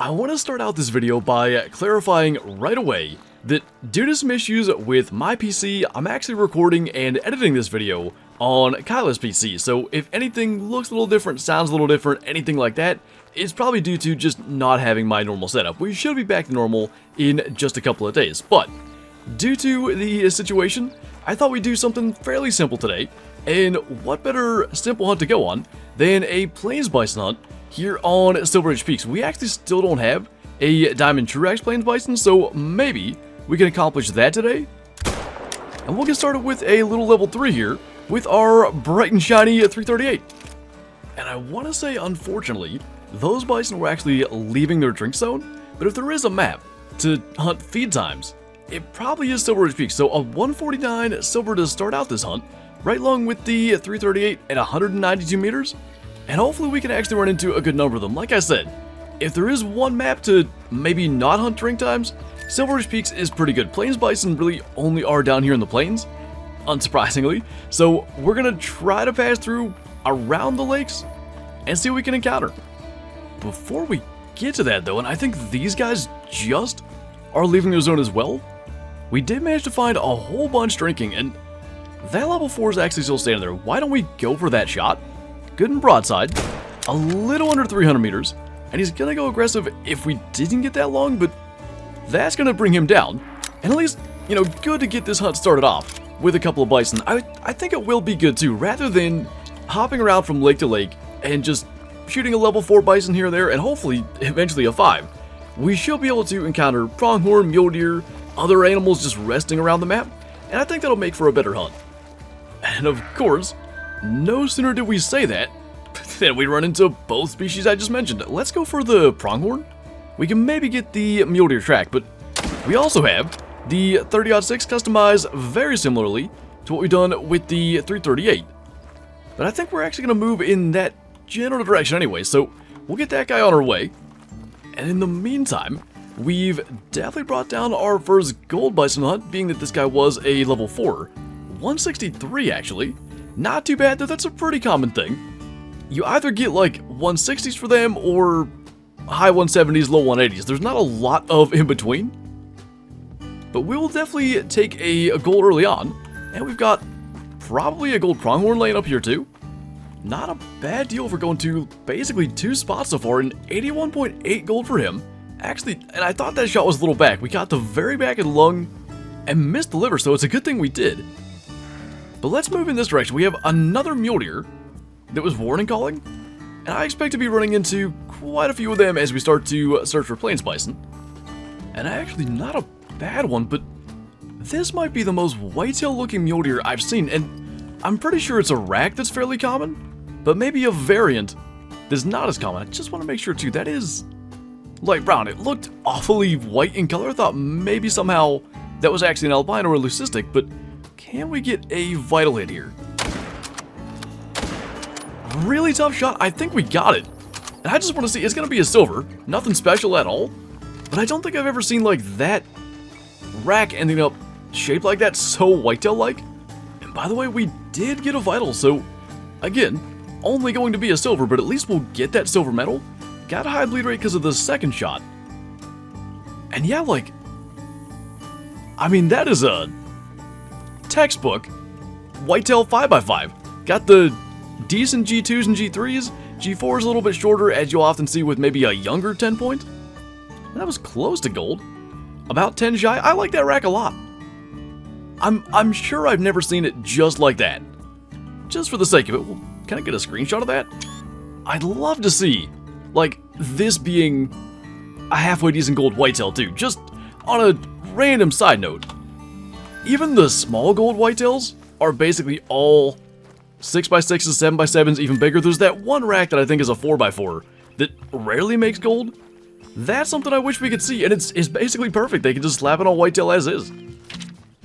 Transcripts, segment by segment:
I want to start out this video by clarifying right away that due to some issues with my PC, I'm actually recording and editing this video on Kyla's PC, so if anything looks a little different, sounds a little different, anything like that, it's probably due to just not having my normal setup. We should be back to normal in just a couple of days, but due to the situation, I thought we'd do something fairly simple today, and what better simple hunt to go on than a Plains Bison hunt here on Silver Ridge Peaks. We actually still don't have a diamond TruRACS Plains Bison, so maybe we can accomplish that today. And we'll get started with a little level 3 here with our bright and shiny 338. And I want to say, unfortunately, those bison were actually leaving their drink zone, but if there is a map to hunt feed times, it probably is Silver Ridge Peaks. So a 149 silver to start out this hunt, right along with the 338 at 192 meters, and hopefully we can actually run into a good number of them. Like I said, if there is one map to maybe not hunt drink times, Silver Ridge Peaks is pretty good. Plains Bison really only are down here in the plains, unsurprisingly, so we're gonna try to pass through around the lakes and see what we can encounter. Before we get to that though, and I think these guys just are leaving their zone as well, we did manage to find a whole bunch drinking, and that level 4 is actually still standing there. Why don't we go for that shot? Good and broadside, a little under 300 meters, and he's gonna go aggressive if we didn't get that long, but that's gonna bring him down. And at least, you know, good to get this hunt started off with a couple of bison. I think it will be good too, rather than hopping around from lake to lake and just shooting a level 4 bison here or there, and hopefully eventually a 5. We should be able to encounter pronghorn, mule deer, other animals just resting around the map, and I think that'll make for a better hunt. And of course, no sooner did we say that than we run into both species I just mentioned. Let's go for the pronghorn. We can maybe get the mule deer track, but we also have the 30-06 customized very similarly to what we've done with the 338. But I think we're actually going to move in that general direction anyway, so we'll get that guy on our way. And in the meantime, we've definitely brought down our first gold bison hunt, being that this guy was a level 4. 163 actually. Not too bad though, that's a pretty common thing. You either get like 160s for them or high 170s, low 180s. There's not a lot of in between. But we will definitely take a gold early on, and we've got probably a gold pronghorn laying up here too. Not a bad deal for going to basically 2 spots so far, and 81.8 gold for him. Actually, and I thought that shot was a little back. We got the very back of the lung and missed the liver, so it's a good thing we did. But let's move in this direction. We have another mule deer that was warning calling, and I expect to be running into quite a few of them as we start to search for plains bison. And actually, not a bad one, but this might be the most whitetail looking mule deer I've seen, and I'm pretty sure it's a rack that's fairly common, but maybe a variant that's not as common. I just want to make sure too, that is light brown. It looked awfully white in color. I thought maybe somehow that was actually an albino or leucistic, but can we get a vital hit here? Really tough shot. I think we got it. And I just want to see, it's going to be a silver. Nothing special at all. But I don't think I've ever seen like that rack ending up shaped like that, so whitetail-like. And by the way, we did get a vital, so again, only going to be a silver, but at least we'll get that silver medal. Got a high bleed rate because of the second shot. And yeah, like, I mean, that is a textbook whitetail 5x5. Got the decent G2s and G3s. G4 is a little bit shorter, as you'll often see with maybe a younger 10 point. And that was close to gold. About 10 shy. I like that rack a lot. I'm sure I've never seen it just like that. Just for the sake of it, well, can I get a screenshot of that? I'd love to see, like, this being a halfway decent gold whitetail too. Just on a random side note, even the small gold whitetails are basically all 6x6s, 7x7s, even bigger. There's that one rack that I think is a 4x4 that rarely makes gold. That's something I wish we could see, and it's basically perfect. They can just slap it on whitetail as is.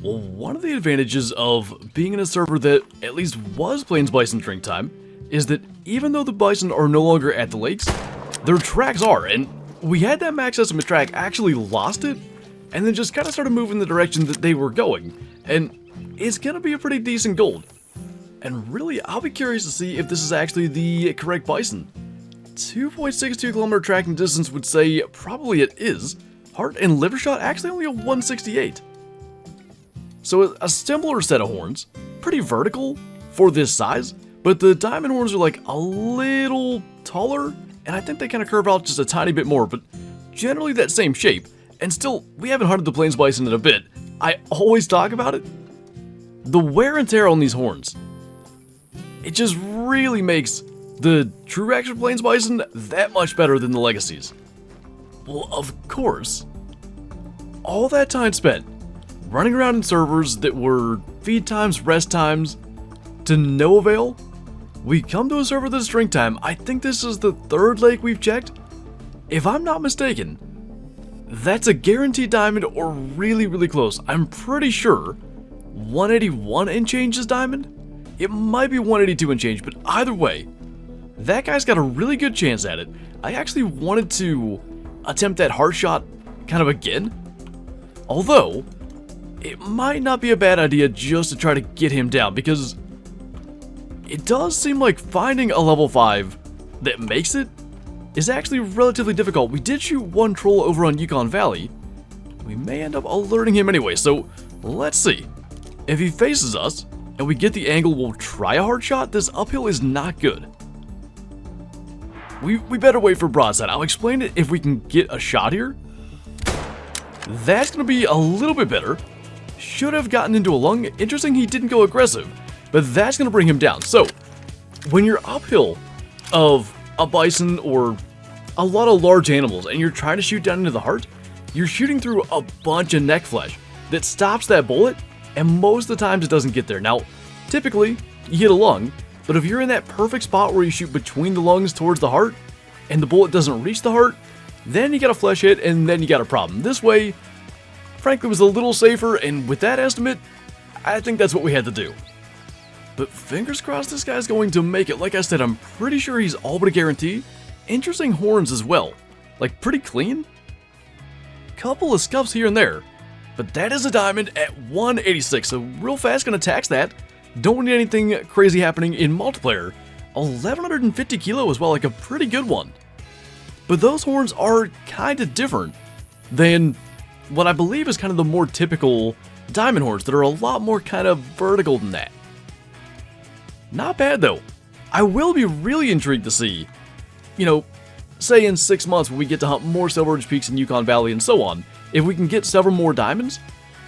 Well, one of the advantages of being in a server that at least was plains bison drink time is that even though the bison are no longer at the lakes, their tracks are, and we had that max estimate track, actually lost it, and then just kind of started moving the direction that they were going, and it's gonna be a pretty decent gold. And really, I'll be curious to see if this is actually the correct bison. 2.62 kilometer tracking distance would say probably it is. Heart and liver shot actually only a 168. So a similar set of horns, pretty vertical for this size, but the diamond horns are like a little taller, and I think they kind of curve out just a tiny bit more, but generally that same shape. And still, we haven't hunted the Plains Bison in a bit. I always talk about it. The wear and tear on these horns, it just really makes the TruRACS Plains Bison that much better than the Legacies. Well, of course, all that time spent running around in servers that were feed times, rest times, to no avail, we come to a server that's drink time. I think this is the third lake we've checked. If I'm not mistaken, that's a guaranteed diamond or really, really close. I'm pretty sure 181 and change is diamond. It might be 182 and change, but either way, that guy's got a really good chance at it. I actually wanted to attempt that heart shot kind of again, although it might not be a bad idea just to try to get him down, because it does seem like finding a level 5 that makes it is actually relatively difficult. We did shoot one troll over on Yukon Valley. We may end up alerting him anyway, so let's see. If he faces us and we get the angle, we'll try a hard shot. This uphill is not good. We better wait for broadside. I'll explain it if we can get a shot here. That's going to be a little bit better. Should have gotten into a lung. Interesting he didn't go aggressive, but that's going to bring him down. So, when you're uphill of a bison or a lot of large animals and you're trying to shoot down into the heart, you're shooting through a bunch of neck flesh that stops that bullet, and most of the times it doesn't get there. Now, typically, you hit a lung, but if you're in that perfect spot where you shoot between the lungs towards the heart and the bullet doesn't reach the heart, then you got a flesh hit and then you got a problem. This way, frankly, was a little safer, and with that estimate, I think that's what we had to do. But fingers crossed this guy's going to make it. Like I said, I'm pretty sure he's all but a guarantee. Interesting horns as well. Like, pretty clean. Couple of scuffs here and there. But that is a diamond at 186, so real fast gonna tax that. Don't need anything crazy happening in multiplayer. 1150 kilo as well, like a pretty good one. But those horns are kind of different than what I believe is kind of the more typical diamond horns that are a lot more kind of vertical than that. Not bad though. I will be really intrigued to see, you know, say in 6 months when we get to hunt more Silver Ridge Peaks in Yukon Valley and so on, if we can get several more diamonds,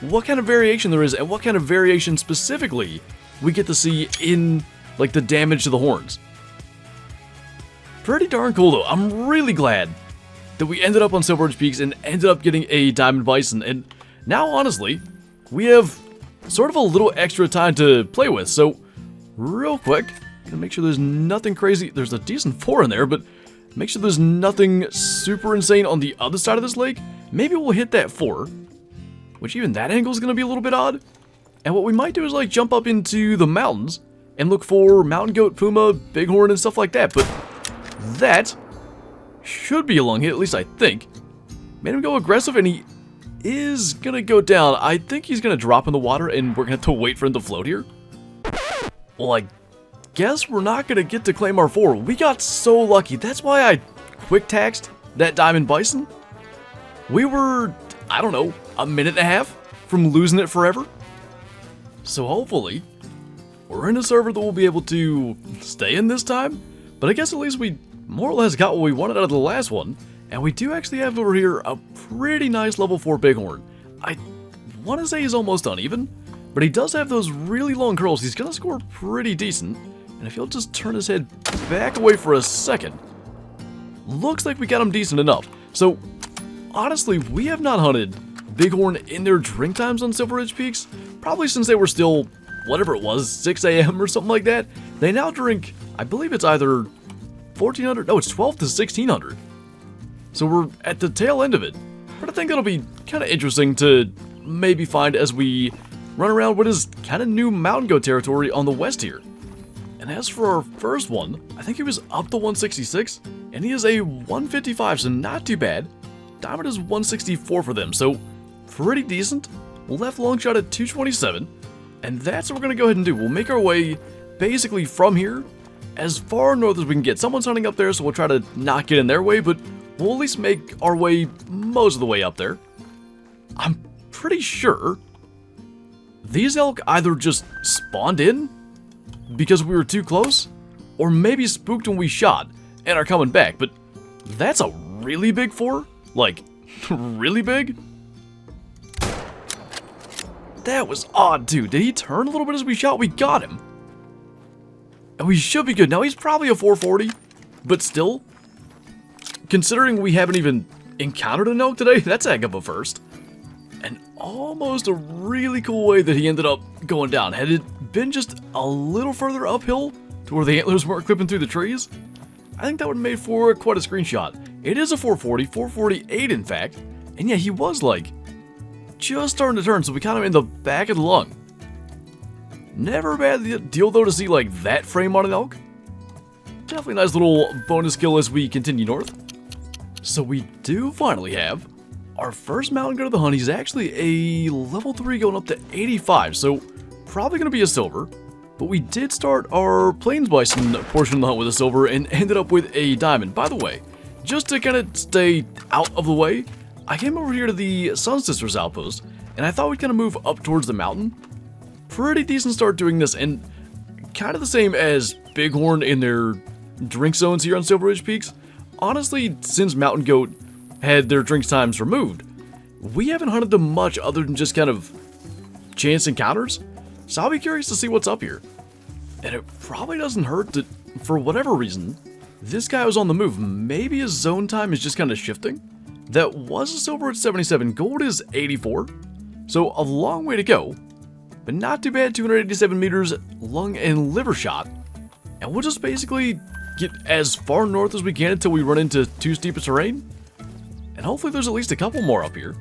what kind of variation there is and what kind of variation specifically we get to see in, like, the damage to the horns. Pretty darn cool though. I'm really glad that we ended up on Silver Ridge Peaks and ended up getting a diamond bison, and now honestly, we have sort of a little extra time to play with, so real quick, gonna make sure there's nothing crazy. There's a decent 4 in there, but make sure there's nothing super insane on the other side of this lake. Maybe we'll hit that 4, which even that angle is gonna be a little bit odd. And what we might do is like jump up into the mountains and look for mountain goat, puma, bighorn, and stuff like that. But that should be a long hit, at least I think. Made him go aggressive, and he is gonna go down. I think he's gonna drop in the water, and we're gonna have to wait for him to float here. Well, I guess we're not gonna get to claim our 4. We got so lucky. That's why I quick taxed that diamond bison. We were, I don't know, a minute and a half from losing it forever. So hopefully, we're in a server that we'll be able to stay in this time. But I guess at least we more or less got what we wanted out of the last one. And we do actually have over here a pretty nice level 4 bighorn. I want to say he's almost uneven, but he does have those really long curls. He's going to score pretty decent. And if he'll just turn his head back away for a second, looks like we got him decent enough. So honestly, we have not hunted bighorn in their drink times on Silver Ridge Peaks, probably since they were still, whatever it was, 6 a.m. or something like that. They now drink, I believe it's either 1400, no, it's 12 to 1600. So we're at the tail end of it. But I think that'll be kind of interesting to maybe find as we run around what is kind of new mountain goat territory on the west here. And as for our first one, I think he was up to 166, and he is a 155, so not too bad. Diamond is 164 for them, so pretty decent. Left long shot at 227, and that's what we're going to go ahead and do. We'll make our way basically from here as far north as we can get. Someone's hunting up there, so we'll try to not get in their way, but we'll at least make our way most of the way up there. I'm pretty sure these elk either just spawned in because we were too close, or maybe spooked when we shot and are coming back, but that's a really big 4. Like, really big? That was odd, too. Did he turn a little bit as we shot? We got him. And we should be good. Now, he's probably a 440, but still, considering we haven't even encountered an elk today, that's a heck of a first. And almost a really cool way that he ended up going down. Had it been just a little further uphill to where the antlers weren't clipping through the trees, I think that would have made for quite a screenshot. It is a 440, 448 in fact, and yeah, he was like just starting to turn, so we caught him in the back of the lung. Never a bad deal though to see like that frame on an elk. Definitely a nice little bonus kill as we continue north. So we do finally have our first mountain goat of the hunt. He's actually a level 3 going up to 85, so probably going to be a silver. But we did start our Plains Bison portion of the hunt with a silver and ended up with a diamond. By the way, just to kind of stay out of the way, I came over here to the Sun Sisters outpost, and I thought we'd kind of move up towards the mountain. Pretty decent start doing this, and kind of the same as bighorn in their drink zones here on Silver Ridge Peaks. Honestly, since mountain goat had their drink times removed, we haven't hunted them much other than just kind of chance encounters. So I'll be curious to see what's up here. And it probably doesn't hurt that, for whatever reason, this guy was on the move. Maybe his zone time is just kind of shifting. That was a silver at 77, gold is 84. So a long way to go, but not too bad. 287 meters, lung and liver shot. And we'll just basically get as far north as we can until we run into too steep a terrain. And hopefully there's at least a couple more up here.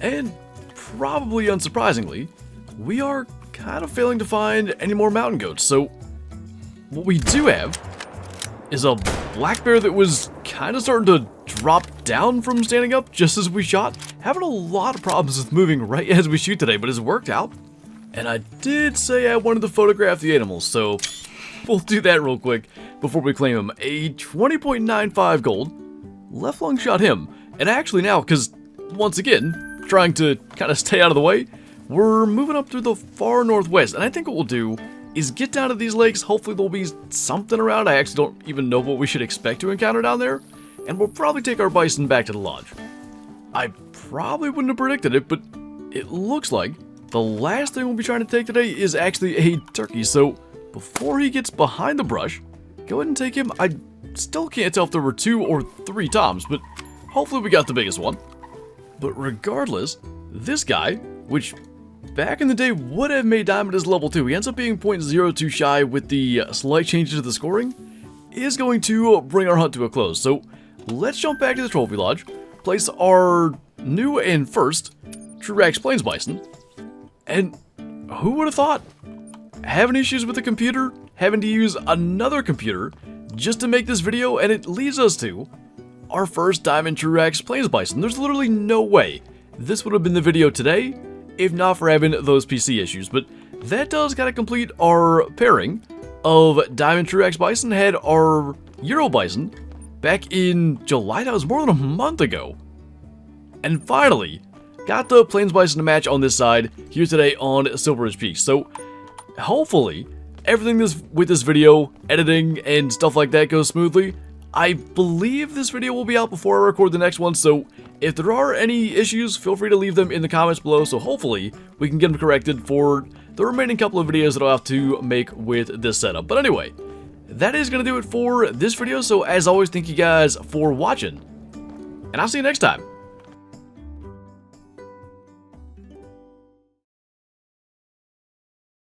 And probably unsurprisingly, we are kind of failing to find any more mountain goats. So what we do have is a black bear that was kind of starting to drop down from standing up just as we shot. Having a lot of problems with moving right as we shoot today, but it's worked out. And I did say I wanted to photograph the animals, so we'll do that real quick before we claim him. A 20.95 gold. Left lung shot him. And actually now, because once again, trying to kind of stay out of the way, we're moving up through the far northwest. And I think what we'll do is get down to these lakes. Hopefully there'll be something around. I actually don't even know what we should expect to encounter down there. And we'll probably take our bison back to the lodge. I probably wouldn't have predicted it, but it looks like the last thing we'll be trying to take today is actually a turkey. So before he gets behind the brush, go ahead and take him. I still can't tell if there were 2 or 3 toms, but hopefully we got the biggest one. But regardless, this guy, which back in the day would have made diamond as level 2, he ends up being 0.02 shy with the slight changes to the scoring, is going to bring our hunt to a close. So let's jump back to the trophy lodge, place our new and first TruRACS Plains Bison, and who would have thought? Having issues with the computer, having to use another computer just to make this video, and it leads us to our first diamond TruRACS Plains Bison. There's literally no way this would have been the video today if not for having those PC issues, but that does kind of complete our pairing of diamond TruRACS Bison. Had our Euro Bison back in July. That was more than a month ago. And finally, got the Plains Bison to match on this side here today on Silver Ridge Peaks. So hopefully everything with this video, editing and stuff like that goes smoothly. I believe this video will be out before I record the next one, so if there are any issues, feel free to leave them in the comments below, so hopefully we can get them corrected for the remaining couple of videos that I'll have to make with this setup. But anyway, that is going to do it for this video, so as always, thank you guys for watching, and I'll see you next time.